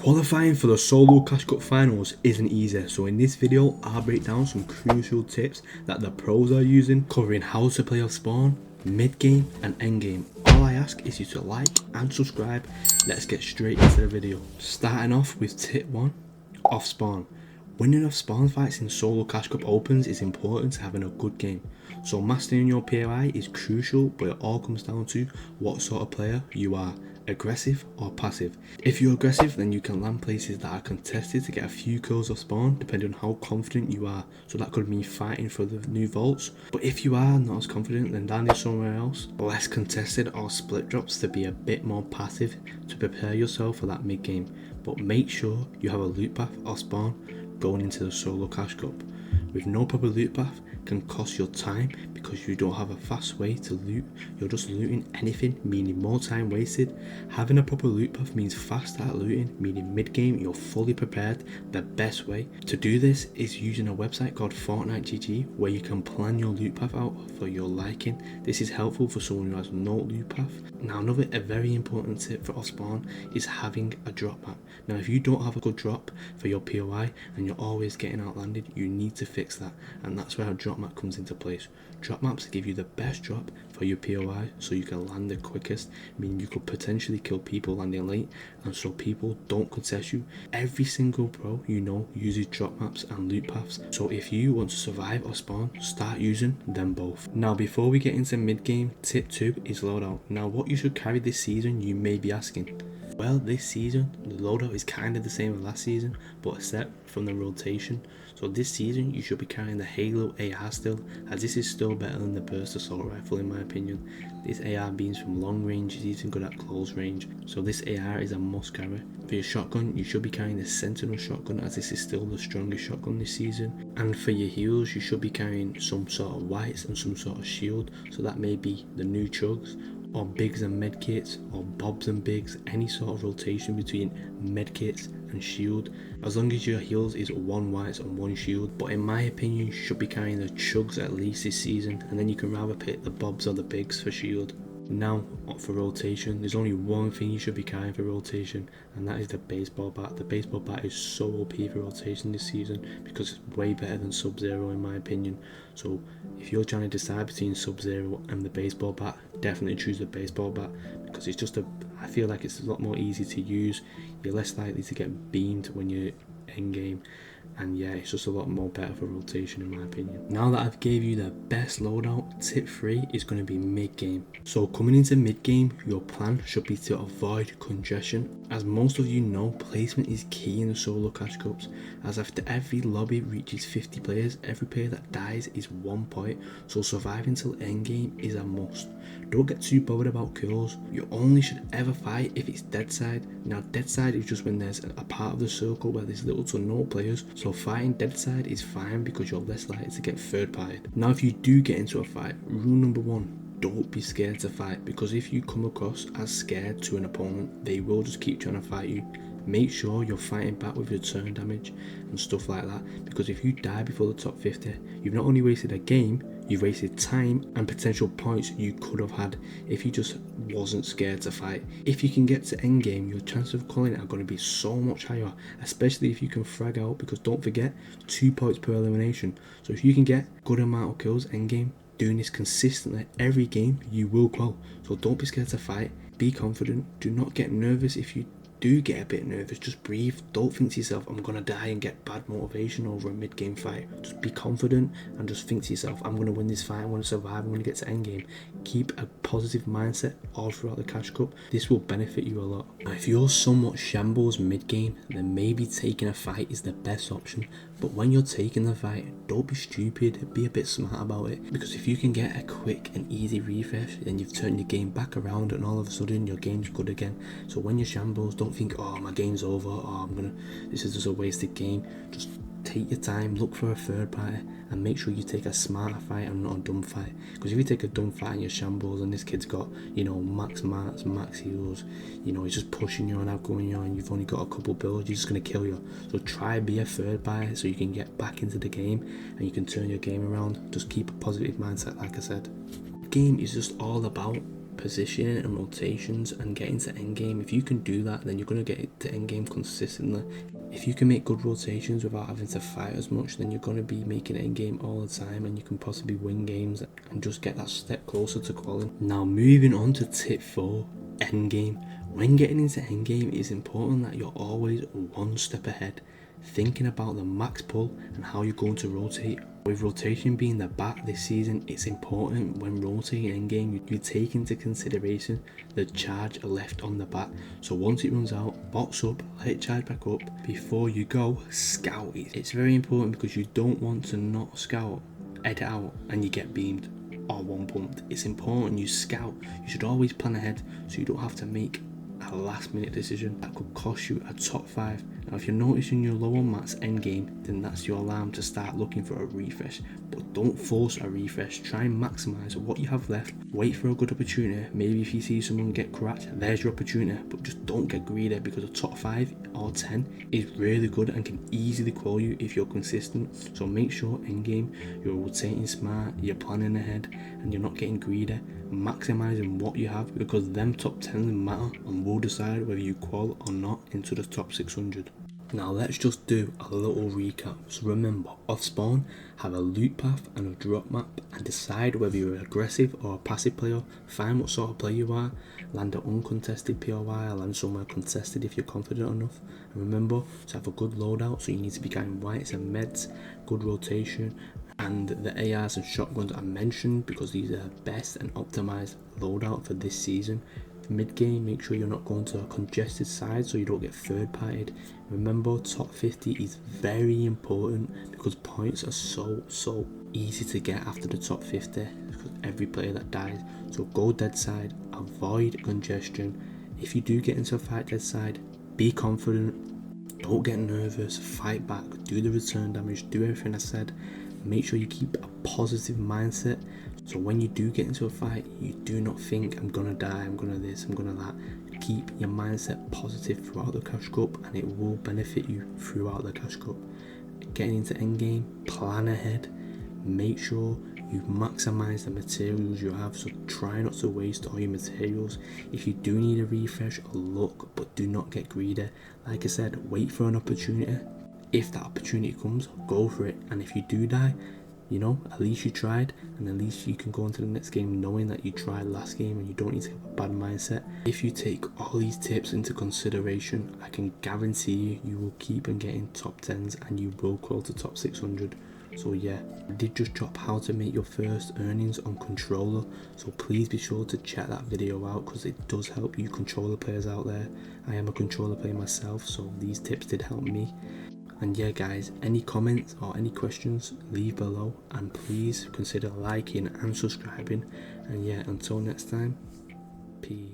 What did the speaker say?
Qualifying for the solo cash cup finals isn't easy, so in this video I'll break down some crucial tips that the pros are using, covering how to play Offspawn, mid-game and endgame. All I ask is you to like and subscribe. Let's get straight into the video. Starting off with tip 1, Offspawn. Winning Offspawn fights in solo cash cup opens is important to having a good game. So mastering your POI is crucial, but it all comes down to what sort of player you are. Aggressive or passive. If you're aggressive, then you can land places that are contested to get a few kills off spawn, depending on how confident you are. So that could mean fighting for the new vaults. But if you are not as confident, then landing somewhere else, less contested or split drops, to be a bit more passive to prepare yourself for that mid game. But make sure you have a loot path off spawn going into the solo cash cup. With no proper loot path can cost your time because you don't have a fast way to loot. You're just looting anything, meaning more time wasted. Having a proper loot path means fast start looting, meaning mid game you're fully prepared. The best way to do this is using a website called Fortnite where you can plan your loot path out for your liking. This is helpful for someone who has no loot path. Now a very important tip for Offspawn is having a drop map. Now if you don't have a good drop for your POI and you're always getting outlanded, you need to fix that, and that's where a drop map comes into place. Drop maps give you the best drop for your POI so you can land the quickest, meaning you could potentially kill people landing late, and so people don't contest you. Every single pro you know uses drop maps and loot paths, so if you want to survive or spawn, start using them both. Now before we get into mid game, tip 2 is loadout. Now what you should carry this season, you may be asking. Well, this season the loadout is kind of the same as last season, but except from the rotation. So this season you should be carrying the Halo AR still, as this is still better than the burst assault rifle in my opinion. This AR beams from long range, is even good at close range, so this AR is a must carry. For your shotgun you should be carrying the Sentinel shotgun, as this is still the strongest shotgun this season. And for your heals you should be carrying some sort of whites and some sort of shield, so that may be the new chugs, or bigs and medkits, or bobs and bigs, any sort of rotation between medkits and shield, as long as your heals is 1 white and 1 shield. But in my opinion you should be carrying the chugs at least this season, and then you can rather pick the bobs or the bigs for shield. Now for rotation, there's only one thing you should be carrying for rotation, and that is the baseball bat. The baseball bat is so OP for rotation this season because it's way better than Sub-Zero in my opinion. So if you're trying to decide between Sub-Zero and the baseball bat, definitely choose the baseball bat, because it's just I feel like it's a lot more easy to use. You're less likely to get beamed when you're end game, and yeah, it's just a lot more better for rotation in my opinion. Now that I've gave you the best loadout, tip 3 is going to be mid game. So coming into mid game, your plan should be to avoid congestion. As most of you know, placement is key in the solo cash cups, as after every lobby reaches 50 players, every player that dies is 1 point, so surviving till end game is a must. Don't get too bothered about kills. You only should ever fight if it's dead side. Now dead side is just when there's a part of the circle where there's little to no players, so fighting dead side is fine because you're less likely to get third partied. Now if you do get into a fight, rule number 1, don't be scared to fight, because if you come across as scared to an opponent, they will just keep trying to fight you. Make sure you're fighting back with return damage and stuff like that, because if you die before the top 50, you've not only wasted a game, you've wasted time and potential points you could have had if you just wasn't scared to fight. If you can get to end game, your chances of calling it are going to be so much higher, especially if you can frag out, because don't forget 2 points per elimination. So if you can get good amount of kills end game, doing this consistently every game, you will qual. So don't be scared to fight, be confident, do not get nervous. If you do get a bit nervous, just breathe. Don't think to yourself, I'm gonna die, and get bad motivation over a mid-game fight. Just be confident and just think to yourself, I'm gonna win this fight, I'm gonna survive, I'm gonna get to endgame. Keep a positive mindset all throughout the cash cup. This will benefit you a lot. Now if you're somewhat shambles mid-game, then maybe taking a fight is the best option, but when you're taking the fight, don't be stupid, be a bit smart about it, because if you can get a quick and easy refresh, then you've turned your game back around and all of a sudden your game's good again. So when you're shambles, don't think, oh my game's over, or this is just a wasted game. Just take your time, look for a third party, and make sure you take a smarter fight and not a dumb fight. Because if you take a dumb fight and you're shambles, and this kid's got, max mats, max heals, he's just pushing you and outgoing you, and you've only got a couple builds, he's just going to kill you. So try be a third party so you can get back into the game and you can turn your game around. Just keep a positive mindset, like I said. The game is just all about positioning and rotations and getting to endgame. If you can do that, then you're going to get to endgame consistently. If you can make good rotations without having to fight as much, then you're going to be making endgame all the time, and you can possibly win games and just get that step closer to quality. Now moving on to tip 4, endgame. When getting into endgame, it's important that you're always one step ahead, thinking about the max pull and how you're going to rotate. With rotation being the bat this season, it's important when rotating endgame you take into consideration the charge left on the bat. So once it runs out, box up, let it charge back up. Before you go, scout it. It's very important because you don't want to not scout, edit out, and you get beamed or one pumped. It's important you scout. You should always plan ahead so you don't have to make a last minute decision that could cost you a top 5. Now if you're noticing you're low on mats endgame, then that's your alarm to start looking for a refresh. But don't force a refresh, try and maximise what you have left. Wait for a good opportunity. Maybe if you see someone get cracked, there's your opportunity, but just don't get greedy, because a top 5 or 10 is really good and can easily qual you if you're consistent. So make sure endgame you're rotating smart, you're planning ahead, and you're not getting greedy, maximising what you have, because them top 10s matter and will decide whether you qual or not into the top 600. Now let's just do a little recap. So remember, Offspawn have a loot path and a drop map, and decide whether you're an aggressive or a passive player. Find what sort of player you are, land an uncontested POI, or land somewhere contested if you're confident enough. And remember to have a good loadout, so you need to be carrying whites and meds, good rotation, and the ARs and shotguns I mentioned because these are the best and optimized loadout for this season. Mid-game, make sure you're not going to a congested side so you don't get third partied. Remember, top 50 is very important because points are so easy to get after the top 50 because every player that dies. So go dead side, avoid congestion. If you do get into a fight dead side, be confident, don't get nervous, fight back, do the return damage, do everything I said. Make sure you keep a positive mindset, so when you do get into a fight, you do not think I'm gonna die, I'm gonna this, I'm gonna that. Keep your mindset positive throughout the Cash Cup, and it will benefit you throughout the Cash Cup. Getting into endgame, plan ahead, make sure you maximize the materials you have, so try not to waste all your materials. If you do need a refresh, look, but do not get greedy. Like I said, wait for an opportunity. If that opportunity comes, go for it, and if you do die, you know, at least you tried, and at least you can go into the next game knowing that you tried last game, and you don't need to have a bad mindset. If you take all these tips into consideration, I can guarantee you will keep on getting top 10s and you will crawl to top 600. So yeah, I did just drop how to make your first earnings on controller, so please be sure to check that video out because it does help you controller players out there. I am a controller player myself, so these tips did help me. And yeah guys, any comments or any questions, leave below, and please consider liking and subscribing. And yeah, until next time, peace.